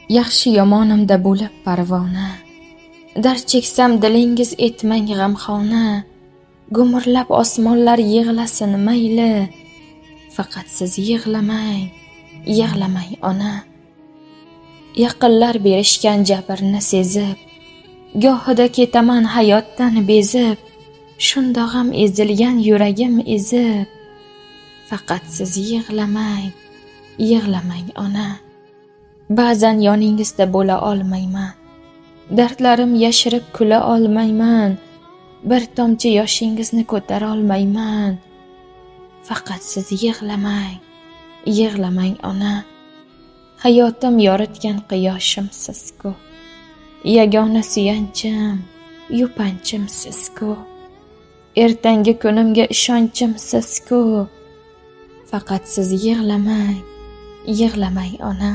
Yaxshi yomonimda bo'lib parvona, dard cheksam dilingiz etmang g'amxona. Gumurlab osmonlar yig'lasin mayli, faqat siz yig'lamang, yig'lamang ona. Yaqinlar berishgan jabrni sezib, gohida ketaman hayotdan bezib. Shundog'am ezilgan yuragim ezib, faqat siz yig'lamang, yig'lamang ona. Ba'zan yoningizda bo'la olmayman, dardlarim yashirib kula olmayman. Bir tomchi yoshingizni ko'tara olmayman, faqat siz yig'lamang, yig'lamang ona. Hayotim yoritgan quyoshim siz-ku, yagona suyanchim, yupanchim siz-ku. Ertangi kunimga ishonchim siz-ku, faqat siz yig'lamang, yig'lamang ona.